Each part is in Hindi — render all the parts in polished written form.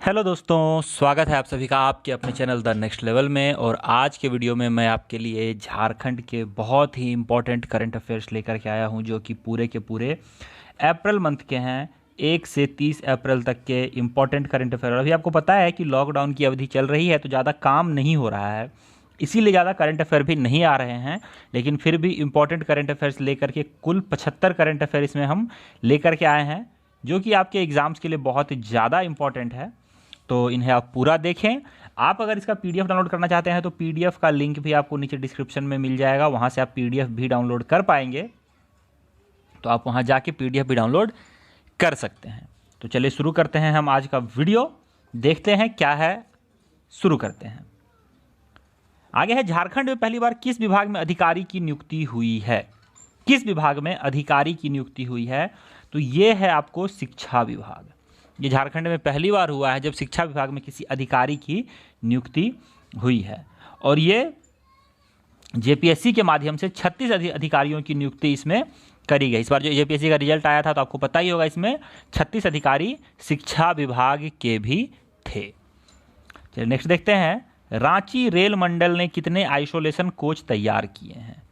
हेलो दोस्तों, स्वागत है आप सभी का आपके अपने चैनल द नेक्स्ट लेवल में। और आज के वीडियो में मैं आपके लिए झारखंड के बहुत ही इम्पोर्टेंट करंट अफेयर्स लेकर के आया हूं, जो कि पूरे के पूरे अप्रैल मंथ के हैं। 1 से 30 अप्रैल तक के इम्पोर्टेंट करंट अफेयर। अभी आपको पता है कि लॉकडाउन की अवधि चल रही है, तो ज़्यादा काम नहीं हो रहा है, इसीलिए ज़्यादा करंट अफेयर भी नहीं आ रहे हैं। लेकिन फिर भी इम्पोर्टेंट करंट अफेयर्स लेकर के कुल 75 करंट अफेयर इसमें हम लेकर के आए हैं, जो कि आपके एग्ज़ाम्स के लिए बहुत ही ज़्यादा इंपॉर्टेंट है। तो इन्हें आप पूरा देखें। आप अगर इसका पीडीएफ डाउनलोड करना चाहते हैं तो पीडीएफ का लिंक भी आपको नीचे डिस्क्रिप्शन में मिल जाएगा, वहां से आप पीडीएफ भी डाउनलोड कर पाएंगे। तो आप वहां जाके पीडीएफ भी डाउनलोड कर सकते हैं। तो चलिए शुरू करते हैं हम आज का वीडियो, देखते हैं क्या है। शुरू करते हैं। आगे है, झारखंड में पहली बार किस विभाग में अधिकारी की नियुक्ति हुई है? किस विभाग में अधिकारी की नियुक्ति हुई है? तो ये है आपको शिक्षा विभाग। ये झारखंड में पहली बार हुआ है जब शिक्षा विभाग में किसी अधिकारी की नियुक्ति हुई है। और ये जेपीएससी के माध्यम से 36 अधिकारियों की नियुक्ति इसमें करी गई। इस बार जो जेपीएससी का रिजल्ट आया था तो आपको पता ही होगा, इसमें 36 अधिकारी शिक्षा विभाग के भी थे। चलिए नेक्स्ट देखते हैं। रांची रेल मंडल ने कितने आइसोलेशन कोच तैयार किए हैं?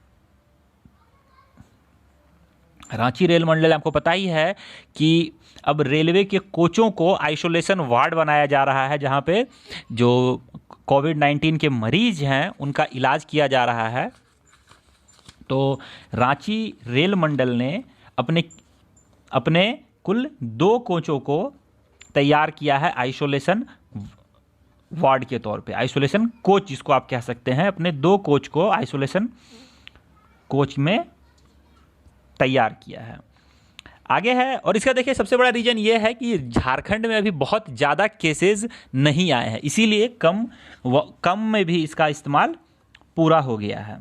रांची रेल मंडल, आपको पता ही है कि अब रेलवे के कोचों को आइसोलेशन वार्ड बनाया जा रहा है, जहां पे जो कोविड-19 के मरीज हैं उनका इलाज किया जा रहा है। तो रांची रेल मंडल ने अपने कुल 2 कोचों को तैयार किया है आइसोलेशन वार्ड के तौर पे। आइसोलेशन कोच जिसको आप कह सकते हैं, अपने 2 कोच को आइसोलेशन कोच में तैयार किया है। आगे है, और इसका देखिए सबसे बड़ा रीजन ये है कि झारखंड में अभी बहुत ज़्यादा केसेस नहीं आए हैं, इसीलिए कम में भी इसका इस्तेमाल पूरा हो गया है।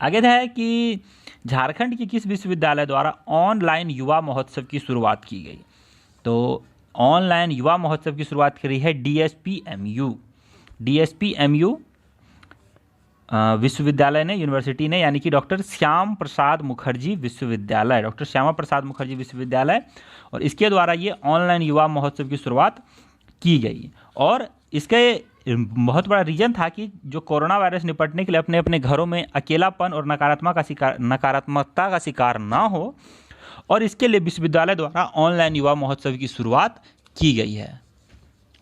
आगे है कि झारखंड के किस विश्वविद्यालय द्वारा ऑनलाइन युवा महोत्सव की शुरुआत की गई? तो ऑनलाइन युवा महोत्सव की शुरुआत करी है डीएसपीएमयू विश्वविद्यालय ने, यूनिवर्सिटी ने, यानी कि डॉक्टर श्यामा प्रसाद मुखर्जी विश्वविद्यालय। और इसके द्वारा ये ऑनलाइन युवा महोत्सव की शुरुआत की गई। और इसके बहुत बड़ा रीजन था कि जो कोरोना वायरस निपटने के लिए अपने अपने घरों में अकेलापन और नकारात्मकता का शिकार ना हो, और इसके लिए विश्वविद्यालय द्वारा ऑनलाइन युवा महोत्सव की शुरुआत की गई है।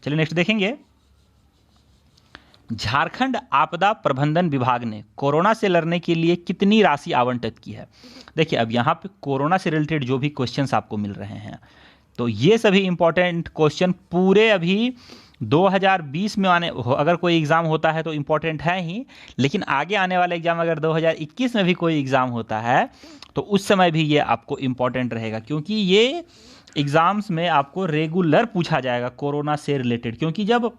चलिए नेक्स्ट देखेंगे। झारखंड आपदा प्रबंधन विभाग ने कोरोना से लड़ने के लिए कितनी राशि आवंटित की है? देखिए, अब यहाँ पे कोरोना से रिलेटेड जो भी क्वेश्चंस आपको मिल रहे हैं, तो ये सभी इंपॉर्टेंट क्वेश्चन पूरे अभी 2020 में अगर कोई एग्ज़ाम होता है तो इम्पोर्टेंट है ही, लेकिन आगे आने वाला एग्ज़ाम अगर 2021 में भी कोई एग्ज़ाम होता है तो उस समय भी ये आपको इम्पोर्टेंट रहेगा, क्योंकि ये एग्ज़ाम्स में आपको रेगुलर पूछा जाएगा कोरोना से रिलेटेड। क्योंकि जब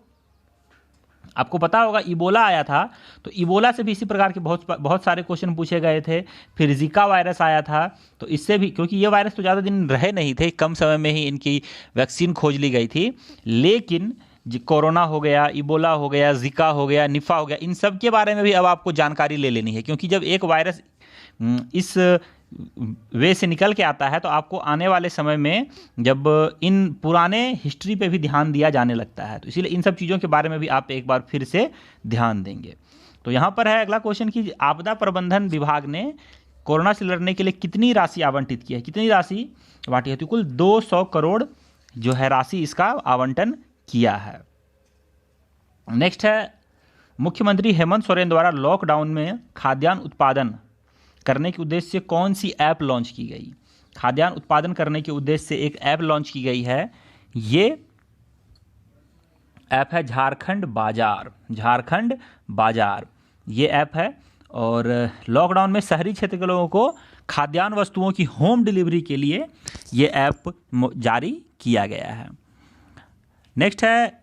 आपको पता होगा इबोला आया था, तो इबोला से भी इसी प्रकार के बहुत सारे क्वेश्चन पूछे गए थे। फिर जिका वायरस आया था, तो इससे भी, क्योंकि ये वायरस तो ज़्यादा दिन रहे नहीं थे, कम समय में ही इनकी वैक्सीन खोज ली गई थी। लेकिन कोरोना हो गया, इबोला हो गया, जिका हो गया, निफा हो गया, इन सब के बारे में भी अब आपको जानकारी ले लेनी है। क्योंकि जब एक वायरस इस वे से निकल के आता है तो आपको आने वाले समय में जब इन पुराने हिस्ट्री पे भी ध्यान दिया जाने लगता है, तो इसीलिए इन सब चीज़ों के बारे में भी आप एक बार फिर से ध्यान देंगे। तो यहाँ पर है अगला क्वेश्चन कि आपदा प्रबंधन विभाग ने कोरोना से लड़ने के लिए कितनी राशि आवंटित की है? कितनी राशि बांटी है? तो कुल 200 करोड़ जो है राशि इसका आवंटन किया है। नेक्स्ट है, मुख्यमंत्री हेमंत सोरेन द्वारा लॉकडाउन में खाद्यान्न उत्पादन करने के उद्देश्य से कौन सी ऐप लॉन्च की गई? खाद्यान्न उत्पादन करने के उद्देश्य से एक ऐप लॉन्च की गई है। ये ऐप है झारखंड बाजार। ये ऐप है, और लॉकडाउन में शहरी क्षेत्र के लोगों को खाद्यान्न वस्तुओं की होम डिलीवरी के लिए ये ऐप जारी किया गया है। नेक्स्ट है,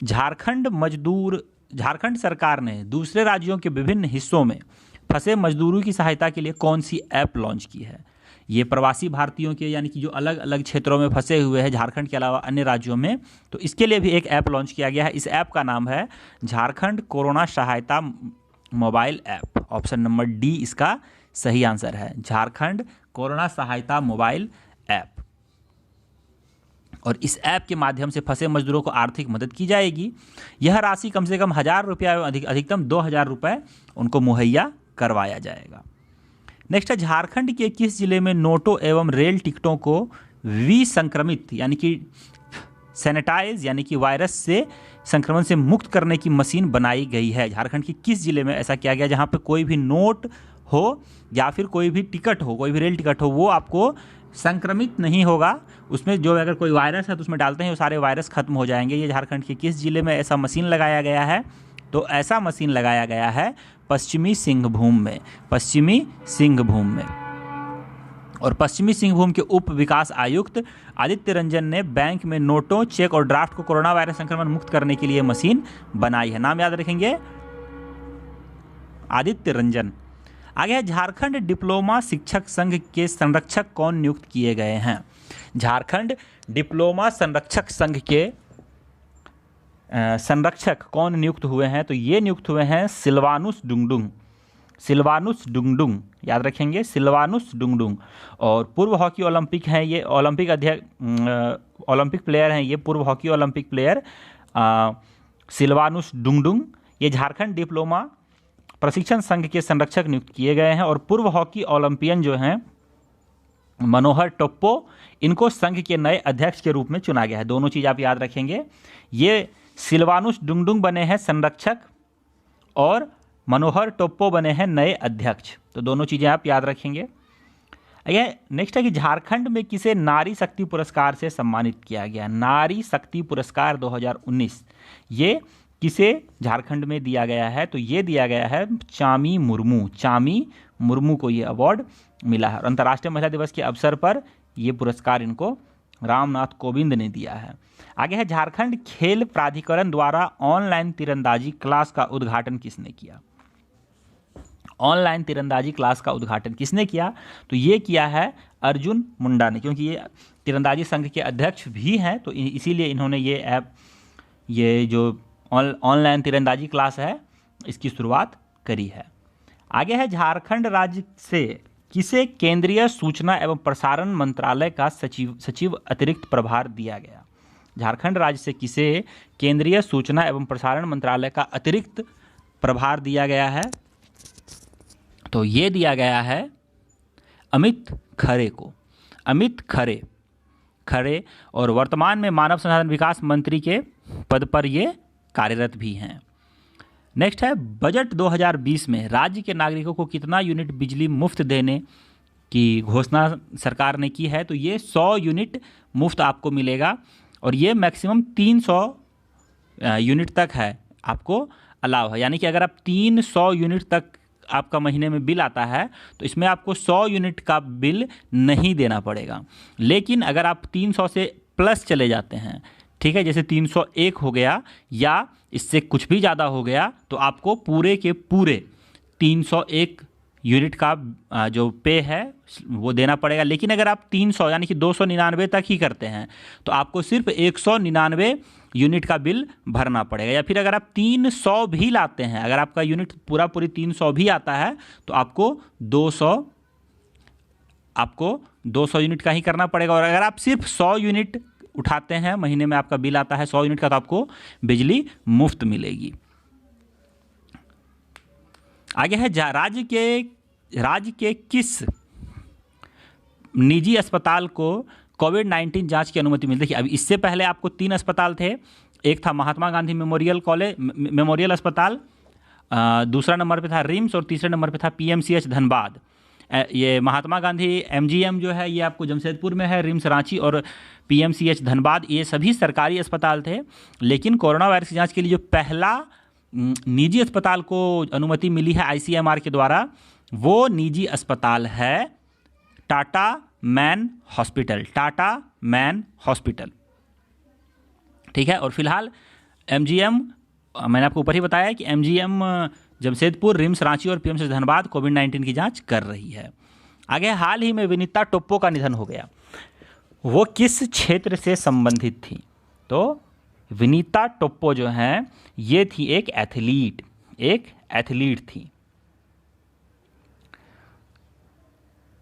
झारखंड सरकार ने दूसरे राज्यों के विभिन्न हिस्सों में फंसे मजदूरों की सहायता के लिए कौन सी ऐप लॉन्च की है? ये प्रवासी भारतीयों के, यानी कि जो अलग अलग क्षेत्रों में फंसे हुए हैं झारखंड के अलावा अन्य राज्यों में, तो इसके लिए भी एक ऐप लॉन्च किया गया है। इस ऐप का नाम है झारखंड कोरोना सहायता mobile app. Option number D इसका सही आंसर है, झारखंड कोरोना सहायता मोबाइल ऐप। और इस ऐप के माध्यम से फंसे मजदूरों को आर्थिक मदद की जाएगी। यह राशि कम से कम 1,000 रुपया एवं अधिकतम 2,000 रुपये उनको मुहैया करवाया जाएगा। नेक्स्ट है, झारखंड के किस जिले में नोटों एवं रेल टिकटों को विसंक्रमित यानी कि सैनिटाइज यानी कि वायरस से संक्रमण से मुक्त करने की मशीन बनाई गई है? झारखंड के किस जिले में ऐसा किया गया जहां पे कोई भी नोट हो या फिर कोई भी टिकट हो, कोई भी रेल टिकट हो, वो आपको संक्रमित नहीं होगा, उसमें जो अगर कोई वायरस है तो उसमें डालते हैं वो सारे वायरस खत्म हो जाएंगे। ये झारखंड के किस जिले में ऐसा मशीन लगाया गया है? तो ऐसा मशीन लगाया गया है पश्चिमी सिंहभूम में, पश्चिमी सिंहभूम में। और पश्चिमी सिंहभूम के उप विकास आयुक्त आदित्य रंजन ने बैंक में नोटों, चेक और ड्राफ्ट को कोरोना वायरस संक्रमण मुक्त करने के लिए मशीन बनाई है। नाम याद रखेंगे, आदित्य रंजन। आगे है, झारखंड डिप्लोमा शिक्षक संघ के संरक्षक कौन नियुक्त किए गए हैं? झारखंड डिप्लोमा संरक्षक संघ के संरक्षक कौन नियुक्त हुए हैं? तो ये नियुक्त हुए हैं सिल्वानुस डुंगडुंग, सिल्वानुस डुंगडुंग, याद रखेंगे सिल्वानुस डुंगडुंग। और पूर्व हॉकी ओलंपिक हैं ये, ओलंपिक अध्यक्ष, ओलंपिक प्लेयर हैं ये, पूर्व hockey Olympic player Silvanus Dungdung. ये झारखंड डिप्लोमा प्रशिक्षण संघ के संरक्षक नियुक्त किए गए हैं। और पूर्व हॉकी ओलंपियन जो हैं मनोहर टोप्पो, इनको संघ के नए अध्यक्ष के रूप में चुना गया है। दोनों चीज़ आप याद रखेंगे, ये सिल्वानुस डुंगडुंग बने हैं संरक्षक और मनोहर टोप्पो बने हैं नए अध्यक्ष, तो दोनों चीज़ें आप याद रखेंगे। नेक्स्ट है कि झारखंड में किसे नारी शक्ति पुरस्कार से सम्मानित किया गया? नारी शक्ति पुरस्कार 2019 ये किसे झारखंड में दिया गया है? तो ये दिया गया है चामी मुर्मू, चामी मुर्मू को ये अवार्ड मिला है। और अंतर्राष्ट्रीय महिला दिवस के अवसर पर ये पुरस्कार इनको रामनाथ कोविंद ने दिया है। आगे है, झारखंड खेल प्राधिकरण द्वारा ऑनलाइन तीरंदाजी क्लास का उद्घाटन किसने किया? ऑनलाइन तीरंदाजी क्लास का उद्घाटन किसने किया? तो ये किया है अर्जुन मुंडा ने, क्योंकि ये तीरंदाजी संघ के अध्यक्ष भी हैं, तो इसीलिए इन्होंने ये ऐप, ये जो ऑनलाइन तीरंदाजी क्लास है इसकी शुरुआत करी है। आगे है, झारखंड राज्य से किसे केंद्रीय सूचना एवं प्रसारण मंत्रालय का सचिव अतिरिक्त प्रभार दिया गया? झारखंड राज्य से किसे केंद्रीय सूचना एवं प्रसारण मंत्रालय का अतिरिक्त प्रभार दिया गया है? तो ये दिया गया है अमित खरे को, अमित खरे। और वर्तमान में मानव संसाधन विकास मंत्री के पद पर ये कार्यरत भी हैं। नेक्स्ट है, बजट 2020 में राज्य के नागरिकों को कितना यूनिट बिजली मुफ्त देने की घोषणा सरकार ने की है? तो ये 100 यूनिट मुफ्त आपको मिलेगा और ये मैक्सिमम 300 यूनिट तक है आपको अलाउ है। यानी कि अगर आप 300 यूनिट तक आपका महीने में बिल आता है तो इसमें आपको 100 यूनिट का बिल नहीं देना पड़ेगा। लेकिन अगर आप 300 से प्लस चले जाते हैं, ठीक है, जैसे 301 हो गया या इससे कुछ भी ज़्यादा हो गया, तो आपको पूरे के पूरे 301 यूनिट का जो पे है वो देना पड़ेगा। लेकिन अगर आप 300 यानी कि 299 तक ही करते हैं तो आपको सिर्फ 199 यूनिट का बिल भरना पड़ेगा। या फिर अगर आप 300 भी लाते हैं, अगर आपका यूनिट पूरी 300 भी आता है तो आपको 200 यूनिट का ही करना पड़ेगा। और अगर आप सिर्फ 100 यूनिट उठाते हैं, महीने में आपका बिल आता है 100 यूनिट का, तो आपको बिजली मुफ्त मिलेगी। आगे है, राज्य के किस निजी अस्पताल को कोविड-19 जांच की अनुमति मिली? देखिए, अब इससे पहले आपको 3 अस्पताल थे। एक था महात्मा गांधी मेमोरियल अस्पताल, दूसरा नंबर पे था रिम्स और तीसरे नंबर पे था पीएमसीएच धनबाद। ये महात्मा गांधी एमजीएम जो है ये आपको जमशेदपुर में है, रिम्स रांची और पीएमसीएच धनबाद ये सभी सरकारी अस्पताल थे। लेकिन कोरोना वायरस की जांच के लिए जो पहला निजी अस्पताल को अनुमति मिली है आईसीएमआर के द्वारा, वो निजी अस्पताल है Tata man hospital, Tata man hospital, ठीक है। और फिलहाल एमजीएम, मैंने आपको ऊपर ही बताया कि एमजीएम जमशेदपुर, रिम्स रांची और पीएमसीएच धनबाद कोविड-19 की जांच कर रही है। आगे, हाल ही में विनीता टोप्पो का निधन हो गया, वो किस क्षेत्र से संबंधित थी? तो विनीता टोप्पो जो हैं ये थी एक एथलीट थी।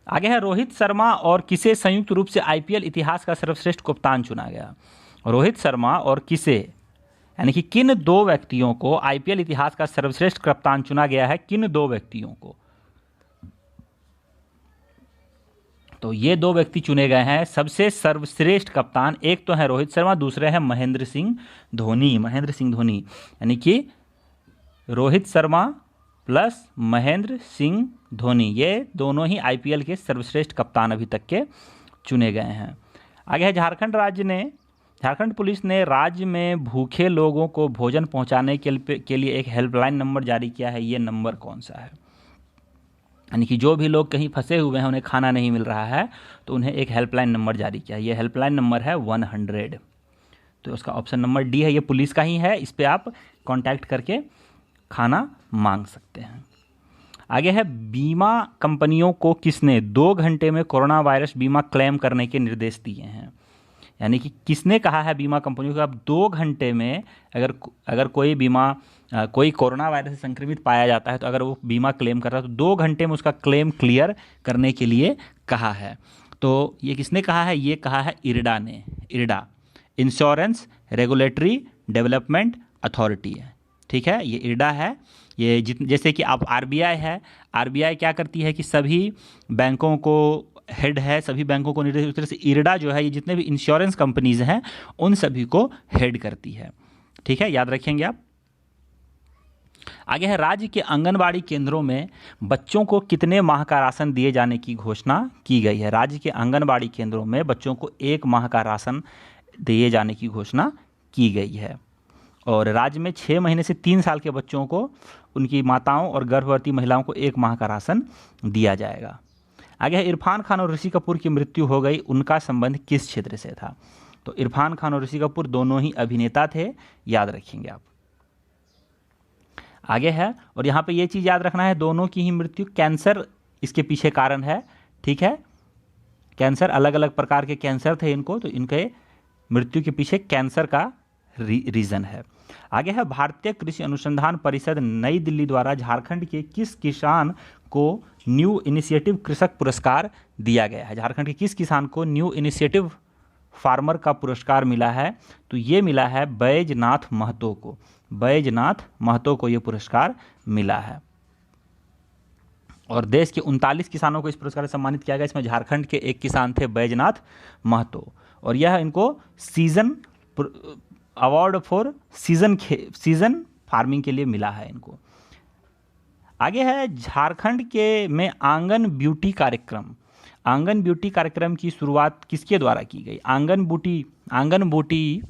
आगे है रोहित शर्मा और किसे संयुक्त रूप से आईपीएल इतिहास का सर्वश्रेष्ठ कप्तान चुना गया। रोहित शर्मा और किसे, यानी कि किन दो व्यक्तियों को आईपीएल इतिहास का सर्वश्रेष्ठ कप्तान चुना गया है, किन दो व्यक्तियों को। तो ये दो व्यक्ति चुने गए हैं सबसे सर्वश्रेष्ठ कप्तान। एक तो है रोहित शर्मा, दूसरे हैं महेंद्र सिंह धोनी। महेंद्र सिंह धोनी, यानी कि रोहित शर्मा प्लस महेंद्र सिंह धोनी, ये दोनों ही आईपीएल के सर्वश्रेष्ठ कप्तान अभी तक के चुने गए हैं। आगे है झारखंड पुलिस ने राज्य में भूखे लोगों को भोजन पहुंचाने के लिए एक हेल्पलाइन नंबर जारी किया है। ये नंबर कौन सा है, यानी कि जो भी लोग कहीं फंसे हुए हैं, उन्हें खाना नहीं मिल रहा है, तो उन्हें एक हेल्पलाइन नंबर जारी किया। ये हेल्पलाइन नंबर है 100। तो उसका ऑप्शन नंबर डी है, ये पुलिस का ही है, इस पर आप कांटेक्ट करके खाना मांग सकते हैं। आगे है बीमा कंपनियों को किसने 2 घंटे में कोरोना वायरस बीमा क्लेम करने के निर्देश दिए हैं। यानी कि किसने कहा है बीमा कंपनियों को, आप 2 घंटे में अगर कोई कोरोना वायरस से संक्रमित पाया जाता है, तो अगर वो बीमा क्लेम कर रहा है तो 2 घंटे में उसका क्लेम क्लियर करने के लिए कहा है। तो ये किसने कहा है, ये कहा है इरडा ने। IRDA insurance regulatory development authority है, ठीक है, ये इरडा है। ये जैसे कि आप आरबीआई है, आरबीआई क्या करती है कि सभी बैंकों को हेड है, सभी बैंकों को निर्देश, उस तरह से इरडा जो है ये जितने भी इंश्योरेंस कंपनीज हैं उन सभी को हेड करती है, ठीक है, याद रखेंगे आप। आगे है राज्य के आंगनबाड़ी केंद्रों में बच्चों को कितने माह का राशन दिए जाने की घोषणा की गई है। राज्य के आंगनबाड़ी केंद्रों में बच्चों को 1 माह का राशन दिए जाने की घोषणा की गई है। और राज्य में 6 महीने से 3 साल के बच्चों को, उनकी माताओं और गर्भवती महिलाओं को 1 माह का राशन दिया जाएगा। आगे है इरफान खान और ऋषि कपूर की मृत्यु हो गई, उनका संबंध किस क्षेत्र से था। तो इरफान खान और ऋषि कपूर दोनों ही अभिनेता थे, याद रखेंगे आप। आगे है, और यहाँ पे ये चीज़ याद रखना है, दोनों की ही मृत्यु कैंसर इसके पीछे कारण है, ठीक है, कैंसर, अलग अलग प्रकार के कैंसर थे इनको, तो इनके मृत्यु के पीछे कैंसर का रीज़न है। आगे है भारतीय कृषि अनुसंधान परिषद नई दिल्ली द्वारा झारखंड के किस किसान को न्यू इनिशिएटिव कृषक पुरस्कार दिया गया है। झारखंड के किस किसान को न्यू इनिशिएटिव फार्मर का पुरस्कार मिला है, तो ये मिला है बैजनाथ महतो को। बैजनाथ महतो को ये पुरस्कार मिला है। और देश के 39 किसानों को इस पुरस्कार से सम्मानित किया गया। इसमें झारखंड के एक किसान थे बैजनाथ महतो, और यह इनको season award for season farming के लिए मिला है इनको। आगे है झारखंड के में आंगन ब्यूटी कार्यक्रम की शुरुआत किसके द्वारा की गई। आंगन बूटी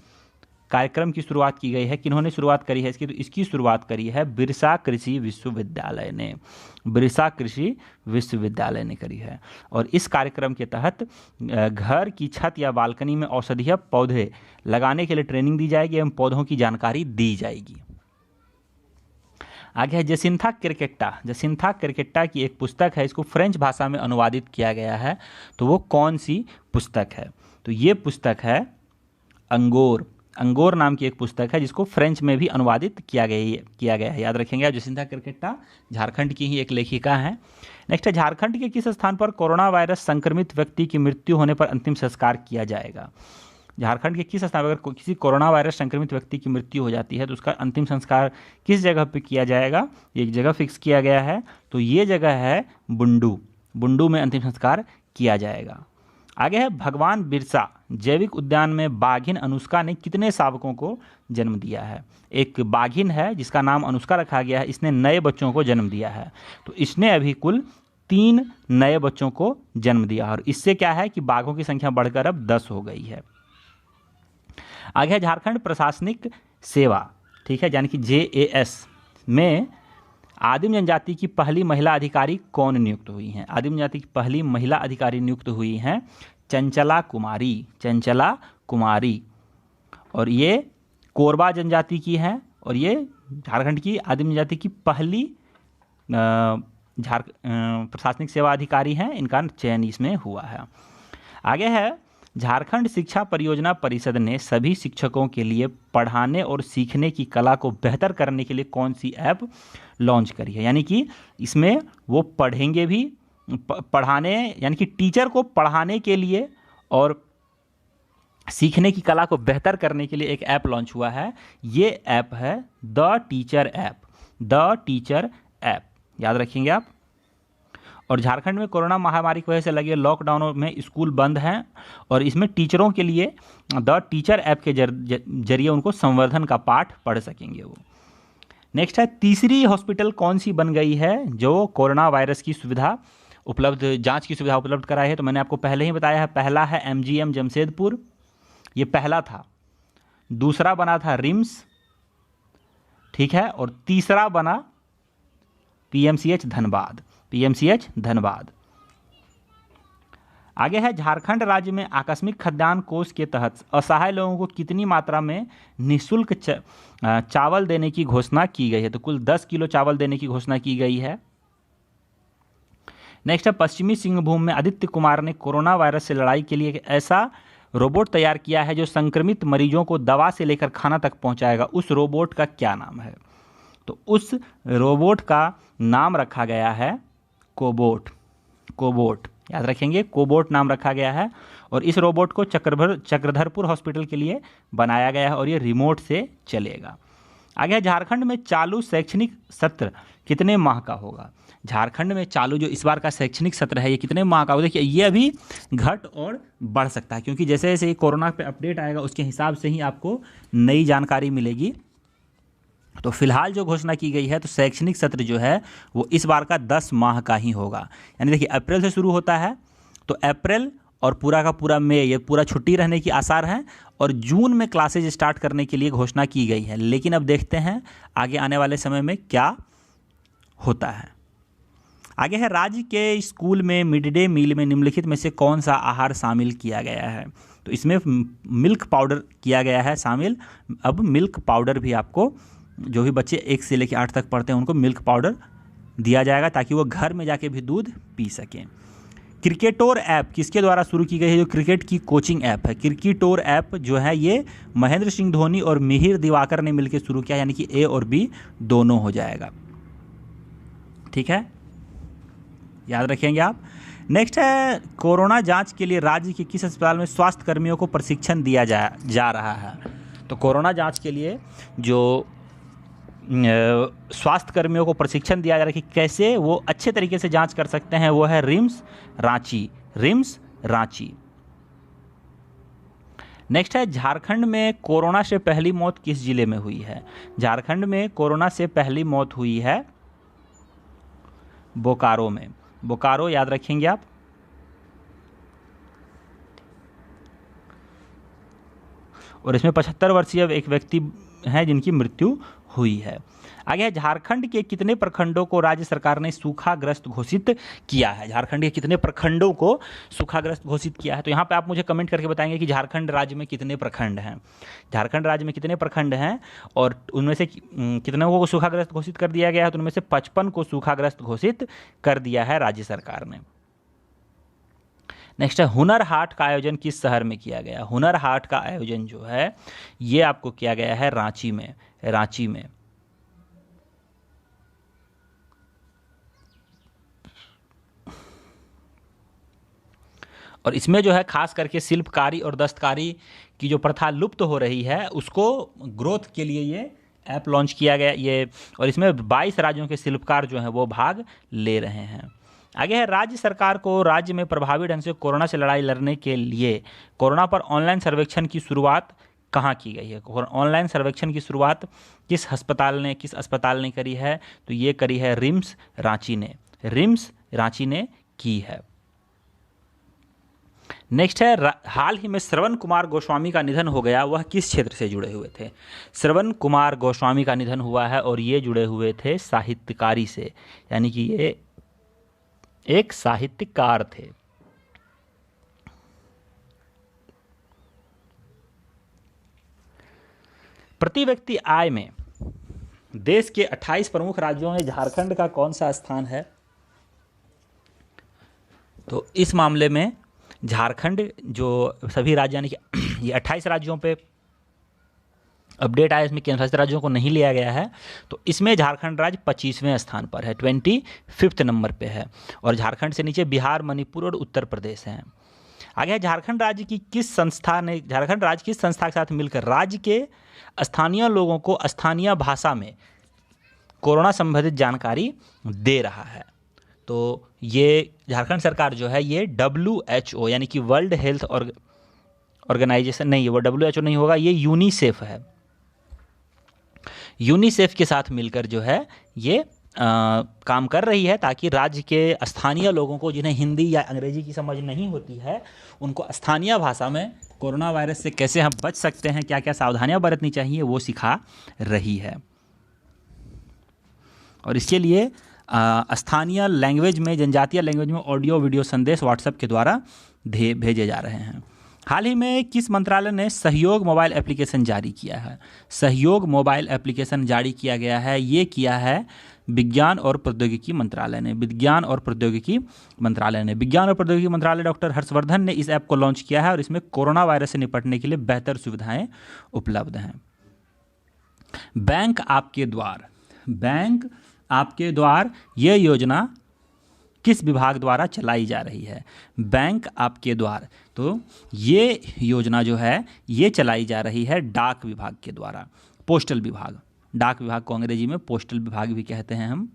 कार्यक्रम की शुरुआत की गई है, किन्होंने शुरुआत करी है इसकी, तो इसकी शुरुआत करी है बिरसा कृषि विश्वविद्यालय ने। बिरसा कृषि विश्वविद्यालय ने करी है। और इस कार्यक्रम के तहत घर की छत या बालकनी में औषधीय पौधे लगाने के लिए ट्रेनिंग दी जाएगी एवं पौधों की जानकारी दी जाएगी। आगे है जसिंथा क्रिकेट्टा की एक पुस्तक है, इसको फ्रेंच भाषा में अनुवादित किया गया है, तो वो कौन सी पुस्तक है। तो ये पुस्तक है अंगोर नाम की एक पुस्तक है, जिसको फ्रेंच में भी अनुवादित किया गया है, याद रखेंगे आप। जसिंथा क्रिकेट्टा झारखंड की ही एक लेखिका है। नेक्स्ट है झारखंड के किस स्थान पर कोरोना वायरस संक्रमित व्यक्ति की मृत्यु होने पर अंतिम संस्कार किया जाएगा। झारखंड के किस स्थान पर अगर किसी कोरोना वायरस संक्रमित व्यक्ति की मृत्यु हो जाती है तो उसका अंतिम संस्कार किस जगह पर किया जाएगा, एक जगह फिक्स किया गया है, तो ये जगह है बुंडू में अंतिम संस्कार किया जाएगा। आगे है भगवान बिरसा जैविक उद्यान में बाघिन अनुष्का ने कितने शावकों को जन्म दिया है। एक बाघिन है जिसका नाम अनुष्का रखा गया है, इसने नए बच्चों को जन्म दिया है, तो इसने अभी कुल 3 नए बच्चों को जन्म दिया, और इससे क्या है कि बाघों की संख्या बढ़कर अब 10 हो गई है। आगे है झारखंड प्रशासनिक सेवा, ठीक है, यानी कि JAS में आदिम जनजाति की पहली महिला अधिकारी कौन नियुक्त हुई हैं। आदिम जनजाति की पहली महिला अधिकारी नियुक्त हुई हैं चंचला कुमारी, और ये कोरबा जनजाति की हैं, और ये झारखंड की आदिम जनजाति की पहली प्रशासनिक सेवा अधिकारी हैं, इनका चयन इसमें हुआ है। आगे है झारखंड शिक्षा परियोजना परिषद ने सभी शिक्षकों के लिए पढ़ाने और सीखने की कला को बेहतर करने के लिए कौन सी ऐप लॉन्च करी है। यानी कि इसमें वो पढ़ेंगे भी पढ़ाने यानी कि टीचर को पढ़ाने के लिए और सीखने की कला को बेहतर करने के लिए एक ऐप लॉन्च हुआ है। ये ऐप है the teacher app, the teacher app, याद रखेंगे आप। और झारखंड में कोरोना महामारी की वजह से लगे लॉकडाउन में स्कूल बंद हैं और इसमें टीचरों के लिए द टीचर ऐप के जरिए उनको संवर्धन का पाठ पढ़ सकेंगे वो। नेक्स्ट है, तीसरी हॉस्पिटल कौन सी बन गई है जो कोरोना वायरस की सुविधा उपलब्ध, जांच की सुविधा उपलब्ध कराई है? तो मैंने आपको पहले ही बताया है, पहला है MGM जमशेदपुर, ये पहला था। दूसरा बना था रिम्स, ठीक है, और तीसरा बना PMCH धनबाद, PMCH धनबाद। आगे है, झारखंड राज्य में आकस्मिक खाद्यान्न कोष के तहत असहाय लोगों को कितनी मात्रा में निःशुल्क चावल देने की घोषणा की गई है? तो कुल 10 किलो चावल देने की घोषणा की गई है। नेक्स्ट है, पश्चिमी सिंहभूम में आदित्य कुमार ने कोरोना वायरस से लड़ाई के लिए एक ऐसा रोबोट तैयार किया है जो संक्रमित मरीजों को दवा से लेकर खाना तक पहुंचाएगा। उस रोबोट का क्या नाम है? तो उस रोबोट का नाम रखा गया है कोबोट, कोबोट, याद रखेंगे, कोबोट नाम रखा गया है। और इस रोबोट को चक्रधरपुर हॉस्पिटल के लिए बनाया गया है और ये रिमोट से चलेगा। आगे, झारखंड में चालू शैक्षणिक सत्र कितने माह का होगा? झारखंड में चालू जो इस बार का शैक्षणिक सत्र है ये कितने माह का होगा? देखिए, ये अभी घट और बढ़ सकता है क्योंकि जैसे जैसे कोरोना पे अपडेट आएगा उसके हिसाब से ही आपको नई जानकारी मिलेगी। तो फिलहाल जो घोषणा की गई है तो शैक्षणिक सत्र जो है वो इस बार का 10 माह का ही होगा। यानी देखिए, अप्रैल से शुरू होता है तो अप्रैल और पूरा का पूरा मई ये पूरा छुट्टी रहने की आसार हैं और जून में क्लासेज स्टार्ट करने के लिए घोषणा की गई है। लेकिन अब देखते हैं आगे आने वाले समय में क्या होता है। आगे है, राज्य के स्कूल में मिड डे मील में निम्नलिखित में से कौन सा आहार शामिल किया गया है? तो इसमें मिल्क पाउडर किया गया है शामिल। अब मिल्क पाउडर भी आपको, जो भी बच्चे 1 से लेकर 8 तक पढ़ते हैं उनको मिल्क पाउडर दिया जाएगा ताकि वो घर में जाके भी दूध पी सकें। क्रिकेटोर ऐप किसके द्वारा शुरू की गई है? जो क्रिकेट की कोचिंग ऐप है, क्रिकेटोर ऐप जो है ये महेंद्र सिंह धोनी और मिहिर दिवाकर ने मिलकर शुरू किया, यानी कि A और B दोनों हो जाएगा, ठीक है, याद रखेंगे आप। नेक्स्ट है, कोरोना जांच के लिए राज्य के किस अस्पताल में स्वास्थ्य कर्मियों को प्रशिक्षण दिया जा रहा है? तो कोरोना जांच के लिए जो स्वास्थ्य कर्मियों को प्रशिक्षण दिया जा रहा है कि कैसे वो अच्छे तरीके से जांच कर सकते हैं, वो है RIMS Ranchi, RIMS Ranchi. Next है, झारखंड में कोरोना से पहली मौत किस जिले में हुई है? झारखंड में कोरोना से पहली मौत हुई है बोकारो में, बोकारो, याद रखेंगे आप। और इसमें 75 वर्षीय एक व्यक्ति हैं जिनकी मृत्यु हुई है। आगे है, झारखंड के कितने प्रखंडों को राज्य सरकार ने सूखाग्रस्त घोषित किया है? झारखंड के कितने प्रखंडों को सूखाग्रस्त घोषित किया है? तो यहाँ पे आप मुझे कमेंट करके बताएंगे कि झारखंड राज्य में कितने प्रखंड हैं, झारखंड राज्य में कितने प्रखंड हैं और उनमें से कितने को सूखाग्रस्त घोषित कर दिया गया है? तो उनमें से 55 को सूखाग्रस्त घोषित कर दिया है राज्य सरकार ने। नेक्स्ट है, हुनर हाट का आयोजन किस शहर में किया गया? हुनर हाट का आयोजन जो है ये आपको किया गया है रांची में, रांची में। और इसमें जो है खास करके शिल्पकारी और दस्तकारी की जो प्रथा लुप्त हो रही है उसको ग्रोथ के लिए ये ऐप लॉन्च किया गया ये, और इसमें 22 राज्यों के शिल्पकार जो हैं वो भाग ले रहे हैं। आगे है, राज्य सरकार को राज्य में प्रभावी ढंग से कोरोना से लड़ाई लड़ने के लिए कोरोना पर ऑनलाइन सर्वेक्षण की शुरुआत कहाँ की गई है? ऑनलाइन सर्वेक्षण की शुरुआत किस अस्पताल ने करी है? तो ये करी है रिम्स रांची ने, रिम्स रांची ने की है। नेक्स्ट है, हाल ही में श्रवण कुमार गोस्वामी का निधन हो गया, वह किस क्षेत्र से जुड़े हुए थे? श्रवण कुमार गोस्वामी का निधन हुआ है और ये जुड़े हुए थे साहित्यकारी से, यानी कि ये एक साहित्यकार थे। प्रति व्यक्ति आय में देश के 28 प्रमुख राज्यों में झारखंड का कौन सा स्थान है? तो इस मामले में झारखंड जो सभी राज्य यानी कि ये 28 राज्यों पे अपडेट आया, इसमें केंद्र शासित राज्यों को नहीं लिया गया है। तो इसमें झारखंड राज्य 25वें स्थान पर है, 25 नंबर पे है। और झारखंड से नीचे बिहार, मणिपुर और उत्तर प्रदेश हैं। आगे है झारखंड राज्य किस संस्था के साथ मिलकर राज्य के स्थानीय लोगों को स्थानीय भाषा में कोरोना संबंधित जानकारी दे रहा है। तो ये झारखंड सरकार जो है ये WHO यानी कि वर्ल्ड हेल्थ ऑर्गेनाइजेशन नहीं, वो WHO नहीं होगा, ये यूनिसेफ है। यूनिसेफ के साथ मिलकर जो है ये काम कर रही है ताकि राज्य के स्थानीय लोगों को, जिन्हें हिंदी या अंग्रेजी की समझ नहीं होती है, उनको स्थानीय भाषा में कोरोना वायरस से कैसे हम बच सकते हैं, क्या क्या सावधानियां बरतनी चाहिए, वो सिखा रही है। और इसके लिए स्थानीय लैंग्वेज में, जनजातीय लैंग्वेज में ऑडियो वीडियो संदेश व्हाट्सएप के द्वारा भेजे जा रहे हैं। हाल ही में किस मंत्रालय ने सहयोग मोबाइल एप्लीकेशन जारी किया है? सहयोग मोबाइल एप्लीकेशन जारी किया गया है, ये किया है विज्ञान और प्रौद्योगिकी मंत्रालय ने। विज्ञान और प्रौद्योगिकी मंत्रालय डॉक्टर हर्षवर्धन ने इस ऐप को लॉन्च किया है और इसमें कोरोना वायरस से निपटने के लिए बेहतर सुविधाएं उपलब्ध हैं। बैंक आपके द्वार ये योजना किस विभाग द्वारा चलाई जा रही है? बैंक आपके द्वार, तो ये योजना जो है ये चलाई जा रही है डाक विभाग के द्वारा, पोस्टल विभाग। डाक विभाग को अंग्रेजी में पोस्टल विभाग भी कहते हैं हम।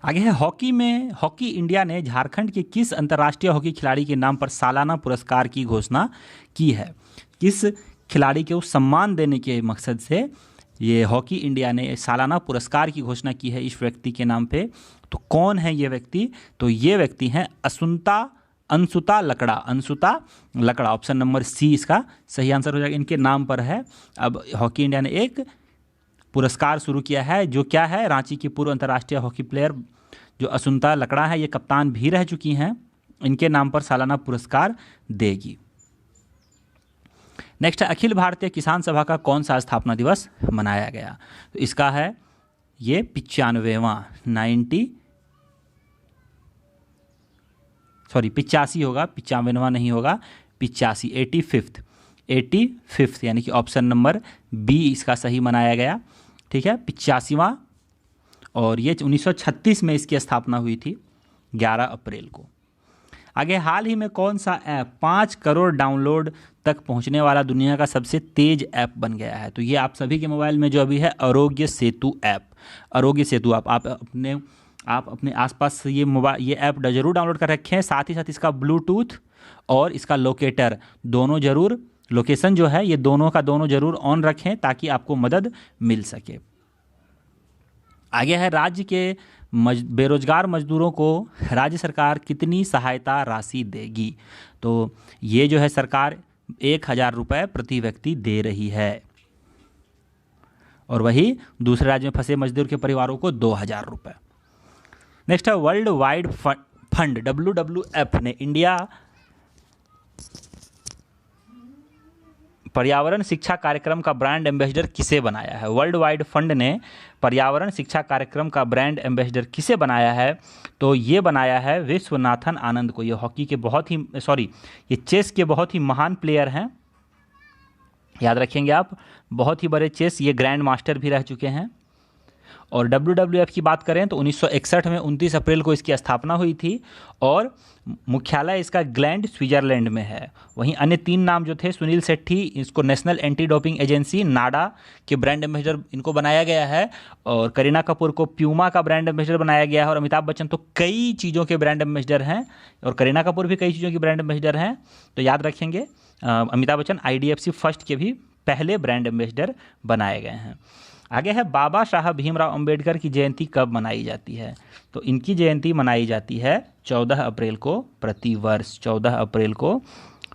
आगे है हॉकी इंडिया ने झारखंड के किस अंतर्राष्ट्रीय हॉकी खिलाड़ी के नाम पर सालाना पुरस्कार की घोषणा की है? किस खिलाड़ी को सम्मान देने के मकसद से ये हॉकी इंडिया ने सालाना पुरस्कार की घोषणा की है इस व्यक्ति के नाम पे? तो कौन है ये व्यक्ति? तो ये व्यक्ति हैं अंशुता लकड़ा। ऑप्शन नंबर सी इसका सही आंसर हो जाएगा, इनके नाम पर है। अब हॉकी इंडिया ने एक पुरस्कार शुरू किया है जो क्या है, रांची की पूर्व अंतर्राष्ट्रीय हॉकी प्लेयर जो अंशुता लकड़ा है, ये कप्तान भी रह चुकी हैं, इनके नाम पर सालाना पुरस्कार देगी। नेक्स्ट है अखिल भारतीय किसान सभा का कौन सा स्थापना दिवस मनाया गया? तो इसका है ये 95वां 85 होगा, 95वां नहीं होगा, 85 85 यानी कि ऑप्शन नंबर बी इसका सही मनाया गया। ठीक है, 85वां। और ये 1936 में इसकी स्थापना हुई थी 11 अप्रैल को। आगे, हाल ही में कौन सा ऐप 5 करोड़ डाउनलोड तक पहुंचने वाला दुनिया का सबसे तेज ऐप बन गया है? तो ये आप सभी के मोबाइल में जो अभी है आरोग्य सेतु ऐप। आरोग्य सेतु आप अपने आसपास ये ऐप जरूर डाउनलोड कर रखें। साथ ही साथ इसका ब्लूटूथ और इसका लोकेटर दोनों जरूर, लोकेशन जो है ये दोनों का दोनों जरूर ऑन रखें ताकि आपको मदद मिल सके। आगे है राज्य के बेरोजगार मजदूरों को राज्य सरकार कितनी सहायता राशि देगी? तो ये जो है सरकार 1000 रुपये प्रति व्यक्ति दे रही है और वही दूसरे राज्य में फंसे मजदूर के परिवारों को 2000 रुपये। नेक्स्ट है वर्ल्ड वाइड फंड WWF ने इंडिया पर्यावरण शिक्षा कार्यक्रम का ब्रांड एम्बेसडर किसे बनाया है? वर्ल्ड वाइड फंड ने पर्यावरण शिक्षा कार्यक्रम का ब्रांड एम्बेसडर किसे बनाया है? तो ये बनाया है विश्वनाथन आनंद को। ये हॉकी के ये चेस के बहुत ही महान प्लेयर हैं, याद रखेंगे आप, बहुत ही बड़े चेस, ये ग्रैंड मास्टर भी रह चुके हैं। और WWF की बात करें तो 1961 में 29 अप्रैल को इसकी स्थापना हुई थी और मुख्यालय इसका ग्लैंड स्विट्जरलैंड में है। वहीं अन्य 3 नाम जो थे, सुनील शेट्टी, इसको नेशनल एंटी डोपिंग एजेंसी नाडा के ब्रांड एम्बेसडर इनको बनाया गया है, और करीना कपूर को प्यूमा का ब्रांड एम्बेसडर बनाया गया है, और अमिताभ बच्चन तो कई चीज़ों के ब्रांड एम्बेसडर हैं, और करीना कपूर भी कई चीज़ों की ब्रांड एम्बेसडर हैं। तो याद रखेंगे अमिताभ बच्चन IDFC फर्स्ट के भी पहले ब्रांड एम्बेसडर बनाए गए हैं। आगे है बाबा साहब भीमराव अंबेडकर की जयंती कब मनाई जाती है? तो इनकी जयंती मनाई जाती है 14 अप्रैल को प्रतिवर्ष, 14 अप्रैल को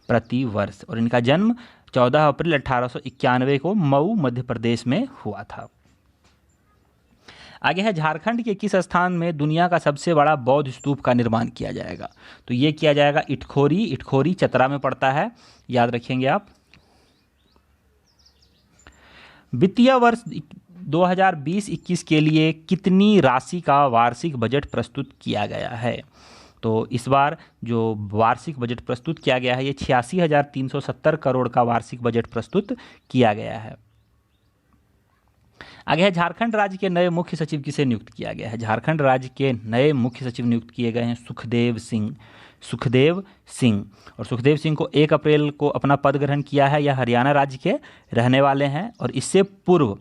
प्रतिवर्ष, और इनका जन्म 14 अप्रैल 1891 को मऊ मध्य प्रदेश में हुआ था। आगे है झारखंड के किस स्थान में दुनिया का सबसे बड़ा बौद्ध स्तूप का निर्माण किया जाएगा? तो ये किया जाएगा इटखोरी चतरा में पड़ता है, याद रखेंगे आप। वित्तीय वर्ष 2020-21 के लिए कितनी राशि का वार्षिक बजट प्रस्तुत किया गया है? तो इस बार जो वार्षिक बजट प्रस्तुत किया गया है ये 86,370 करोड़ का वार्षिक बजट प्रस्तुत किया गया है। आगे है झारखंड राज्य के नए मुख्य सचिव किसे नियुक्त किया गया है। झारखंड राज्य के नए मुख्य सचिव नियुक्त किए गए हैं सुखदेव सिंह। और सुखदेव सिंह को 1 अप्रैल को अपना पद ग्रहण किया है। यह हरियाणा राज्य के रहने वाले हैं और इससे पूर्व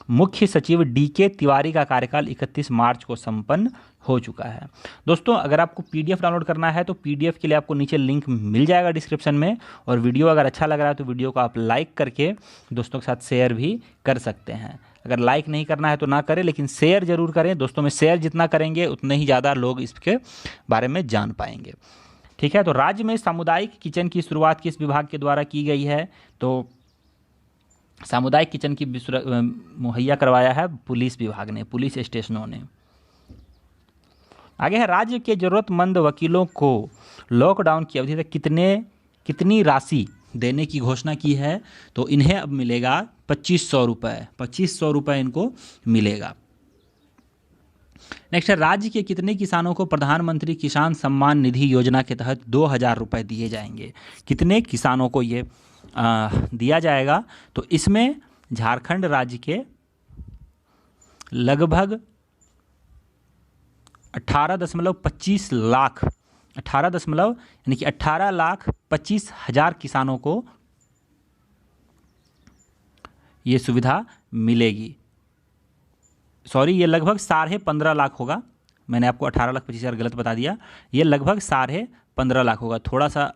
मुख्य सचिव DK तिवारी का कार्यकाल 31 मार्च को संपन्न हो चुका है। दोस्तों, अगर आपको PDF डाउनलोड करना है तो PDF के लिए आपको नीचे लिंक मिल जाएगा डिस्क्रिप्शन में, और वीडियो अगर अच्छा लग रहा है तो वीडियो को आप लाइक करके दोस्तों के साथ शेयर भी कर सकते हैं। अगर लाइक नहीं करना है तो ना करें, लेकिन शेयर जरूर करें। दोस्तों में शेयर जितना करेंगे उतने ही ज़्यादा लोग इसके बारे में जान पाएंगे। ठीक है, तो राज्य में सामुदायिक किचन की शुरुआत किस विभाग के द्वारा की गई है। तो सामुदायिक किचन की मुहैया करवाया है पुलिस विभाग ने, पुलिस स्टेशनों ने। आगे है राज्य के जरूरतमंद वकीलों को लॉकडाउन की अवधि तक कितनी राशि देने की घोषणा की है। तो इन्हें अब मिलेगा 2500 रुपये। 2500 रुपये इनको मिलेगा। नेक्स्ट है राज्य के कितने किसानों को प्रधानमंत्री किसान सम्मान निधि योजना के तहत 2000 रुपये दिए जाएंगे। कितने किसानों को ये दिया जाएगा। तो इसमें झारखंड राज्य के लगभग 18.25 लाख 18,25,000 किसानों को ये सुविधा मिलेगी। सॉरी, ये लगभग 15.5 लाख होगा। मैंने आपको 18,25,000 गलत बता दिया। ये लगभग 15.5 लाख होगा। थोड़ा सा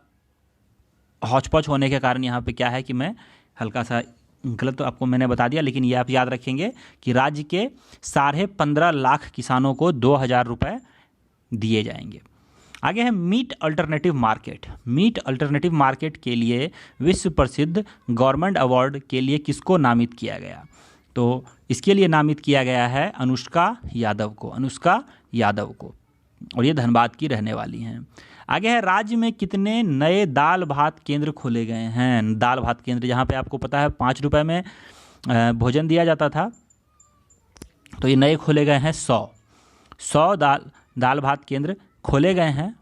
हौच-पौच होने के कारण यहाँ पे क्या है कि मैं हल्का सा गलत तो आपको मैंने बता दिया, लेकिन ये आप याद रखेंगे कि राज्य के 15.5 लाख किसानों को 2000 रुपये दिए जाएंगे। आगे है meat alternative market. Meat alternative market के लिए विश्व प्रसिद्ध गवर्नमेंट अवार्ड के लिए किसको नामित किया गया। तो इसके लिए नामित किया गया है अनुष्का यादव को, और ये धनबाद की रहने वाली हैं। आगे है राज्य में कितने नए दाल भात केंद्र खोले गए हैं। दाल भात केंद्र, जहाँ पे आपको पता है 5 रुपये में भोजन दिया जाता था, तो ये नए खोले गए हैं 100 दाल भात केंद्र खोले गए हैं,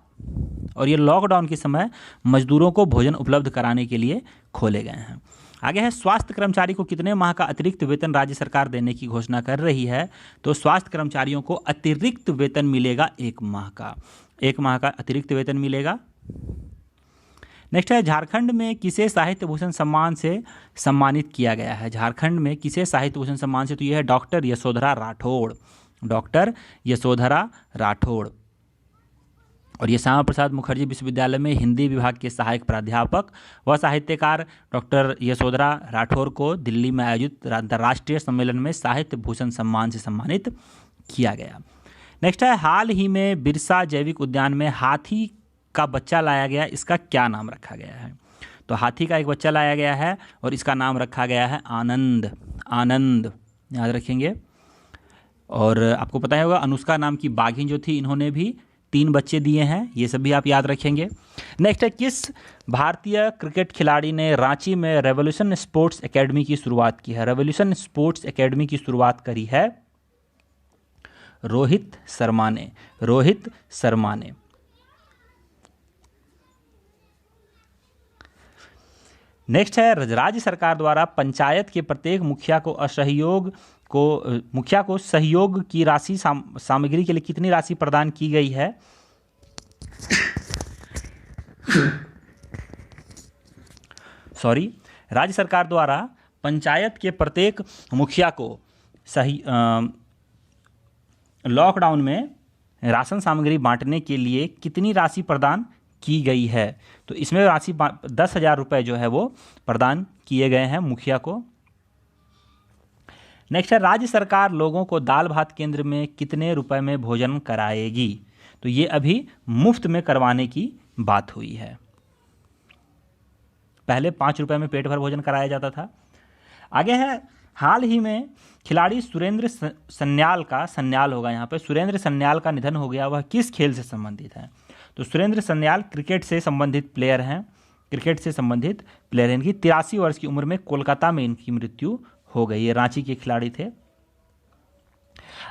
और ये लॉकडाउन के समय मजदूरों को भोजन उपलब्ध कराने के लिए खोले गए हैं। आगे है स्वास्थ्य कर्मचारी को कितने माह का अतिरिक्त वेतन राज्य सरकार देने की घोषणा कर रही है। तो स्वास्थ्य कर्मचारियों को अतिरिक्त वेतन मिलेगा 1 माह का अतिरिक्त वेतन मिलेगा। नेक्स्ट है झारखंड में किसे साहित्य भूषण सम्मान से सम्मानित किया गया है। झारखंड में किसे साहित्य भूषण सम्मान से, तो यह है डॉक्टर यशोधरा राठौड़। और ये श्यामा प्रसाद मुखर्जी विश्वविद्यालय में हिंदी विभाग के सहायक प्राध्यापक व साहित्यकार डॉक्टर यशोधरा राठौर को दिल्ली में आयोजित अंतर्राष्ट्रीय सम्मेलन में साहित्य भूषण सम्मान से सम्मानित किया गया। नेक्स्ट है हाल ही में बिरसा जैविक उद्यान में हाथी का बच्चा लाया गया, इसका क्या नाम रखा गया है। तो हाथी का एक बच्चा लाया गया है और इसका नाम रखा गया है आनंद, याद रखेंगे। और आपको पता होगा अनुष्का नाम की बाघिन जो थी, इन्होंने भी 3 बच्चे दिए हैं, ये सब भी आप याद रखेंगे। नेक्स्ट है किस भारतीय क्रिकेट खिलाड़ी ने रांची में रेवोल्यूशन स्पोर्ट्स एकेडमी की शुरुआत की है। रेवोल्यूशन स्पोर्ट्स एकेडमी की शुरुआत करी है रोहित शर्मा ने। नेक्स्ट है राज्य सरकार द्वारा पंचायत के प्रत्येक मुखिया को सहयोग की राशि सामग्री के लिए कितनी राशि प्रदान की गई है। राज्य सरकार द्वारा पंचायत के प्रत्येक मुखिया को लॉकडाउन में राशन सामग्री बांटने के लिए कितनी राशि प्रदान की गई है। तो इसमें राशि 10,000 रुपये जो है वो प्रदान किए गए हैं मुखिया को। नेक्स्ट है राज्य सरकार लोगों को दाल भात केंद्र में कितने रुपए में भोजन कराएगी। तो ये अभी मुफ्त में करवाने की बात हुई है। पहले 5 रुपए में पेट भर भोजन कराया जाता था। आगे है हाल ही में खिलाड़ी सुरेंद्र सन्याल का निधन हो गया, वह किस खेल से संबंधित है। तो सुरेंद्र सन्याल क्रिकेट से संबंधित प्लेयर हैं। इनकी 83 वर्ष की उम्र में कोलकाता में इनकी मृत्यु हो गई। ये रांची के खिलाड़ी थे।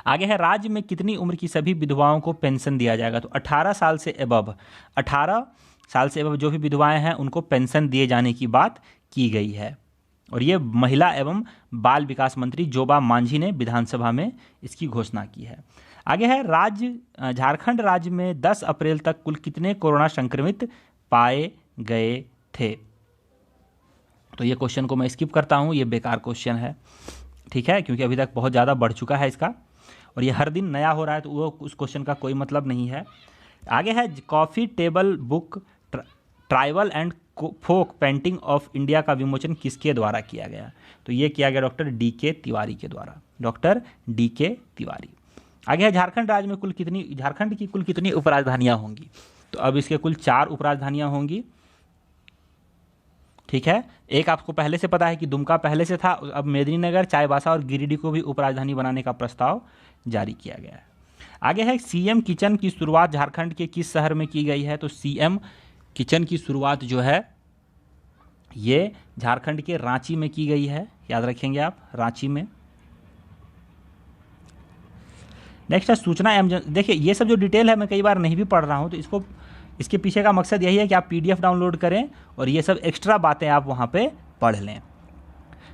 आगे है, राज्य में कितनी उम्र की सभी विधवाओं को पेंशन दिया जाएगा? तो 18 साल से एबव, 18 साल से एबव जो भी विधवाएं हैं उनको पेंशन दिए जाने की बात की गई है। और ये महिला एवं बाल विकास मंत्री जोबा मांझी ने विधानसभा में इसकी घोषणा की है। आगे है, झारखंड राज्य में 10 अप्रैल तक कुल कितने कोरोना संक्रमित पाए गए थे? तो ये क्वेश्चन को मैं स्किप करता हूँ, ये बेकार क्वेश्चन है, ठीक है, क्योंकि अभी तक बहुत ज़्यादा बढ़ चुका है इसका, और ये हर दिन नया हो रहा है, तो वो उस क्वेश्चन का कोई मतलब नहीं है। आगे है, coffee table book tribal and folk painting of India का विमोचन किसके द्वारा किया गया? तो ये किया गया डॉक्टर डी.के. तिवारी के द्वारा, डॉक्टर डी.के. तिवारी। आगे है, झारखंड की कुल कितनी उपराजधानियाँ होंगी? तो अब इसके कुल 4 उपराजधानियाँ होंगी, ठीक है। एक आपको पहले से पता है कि दुमका पहले से था, अब मेदिनीनगर, चाईबासा और गिरिडीह को भी उपराजधानी बनाने का प्रस्ताव जारी किया गया है। आगे है, सीएम किचन की शुरुआत झारखंड के किस शहर में की गई है? तो सीएम किचन की शुरुआत जो है ये झारखंड के रांची में की गई है, याद रखेंगे आप, रांची में। नेक्स्ट है, सूचना एवं देखिए ये सब जो डिटेल है मैं कई बार नहीं भी पढ़ रहा हूँ, तो इसके पीछे का मकसद यही है कि आप PDF डाउनलोड करें और ये सब एक्स्ट्रा बातें आप वहाँ पे पढ़ लें।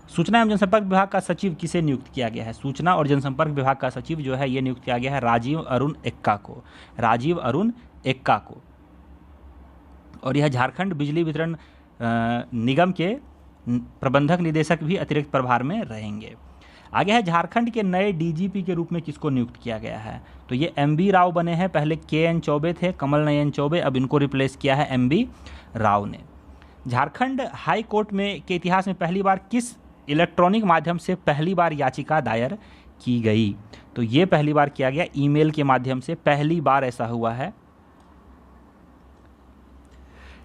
सूचना एवं जनसंपर्क विभाग का सचिव किसे नियुक्त किया गया है? सूचना और जनसंपर्क विभाग का सचिव जो है ये नियुक्त किया गया है राजीव अरुण एक्का को, राजीव अरुण एक्का को। और यह झारखंड बिजली वितरण निगम के प्रबंधक निदेशक भी अतिरिक्त प्रभार में रहेंगे। आगे है, झारखंड के नए DGP के रूप में किसको नियुक्त किया गया है? तो ये MB राव बने हैं, पहले KN चौबे थे, कमल नयन चौबे, अब इनको रिप्लेस किया है MB राव ने। झारखंड हाई कोर्ट में के इतिहास में पहली बार किस इलेक्ट्रॉनिक माध्यम से पहली बार याचिका दायर की गई? तो ये पहली बार किया गया ईमेल के माध्यम से, पहली बार ऐसा हुआ है।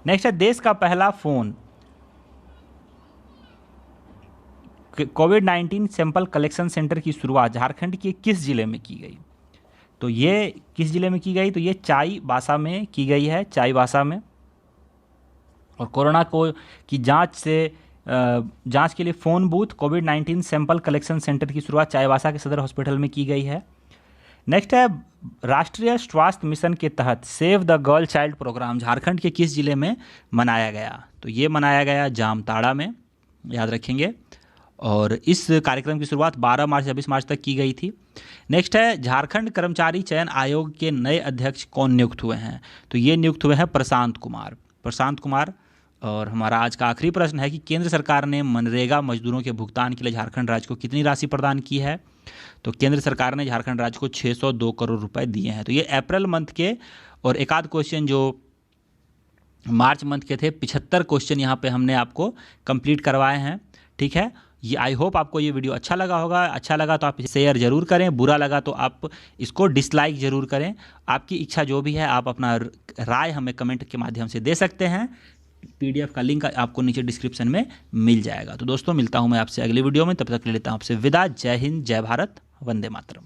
नेक्स्ट है, देश का पहला फोन कोविड-19 सैंपल कलेक्शन सेंटर की शुरुआत झारखंड के किस जिले में की गई? तो ये किस जिले में की गई? तो ये चाईबासा में की गई है, चाईबासा में। और कोरोना की जांच के लिए फ़ोन बूथ कोविड-19 सैंपल कलेक्शन सेंटर की शुरुआत चाईबासा के सदर हॉस्पिटल में की गई है। नेक्स्ट है, राष्ट्रीय स्वास्थ्य मिशन के तहत save the girl child programme Jharkhand के किस जिले में मनाया गया? तो ये मनाया गया जामताड़ा में, याद रखेंगे। और इस कार्यक्रम की शुरुआत 12 मार्च से 26 मार्च तक की गई थी। नेक्स्ट है, झारखंड कर्मचारी चयन आयोग के नए अध्यक्ष कौन नियुक्त हुए हैं? तो ये नियुक्त हुए हैं प्रशांत कुमार। और हमारा आज का आखिरी प्रश्न है कि केंद्र सरकार ने मनरेगा मजदूरों के भुगतान के लिए झारखंड राज्य को कितनी राशि प्रदान की है? तो केंद्र सरकार ने झारखंड राज्य को 602 करोड़ रुपए दिए हैं। तो ये अप्रैल मंथ के, और एक आध क्वेश्चन जो मार्च मंथ के थे, 75 क्वेश्चन यहाँ पे हमने आपको कंप्लीट करवाए हैं, ठीक है। ये आई होप आपको ये वीडियो अच्छा लगा होगा। अच्छा लगा तो आप इसे शेयर जरूर करें, बुरा लगा तो आप इसको डिसलाइक जरूर करें। आपकी इच्छा जो भी है आप अपना राय हमें कमेंट के माध्यम से दे सकते हैं। PDF का लिंक आपको नीचे डिस्क्रिप्शन में मिल जाएगा। तो दोस्तों मिलता हूं मैं आपसे अगली वीडियो में, तब तक ले लेता हूं आपसे विदा। जय हिंद, जय भारत, वंदे मातरम।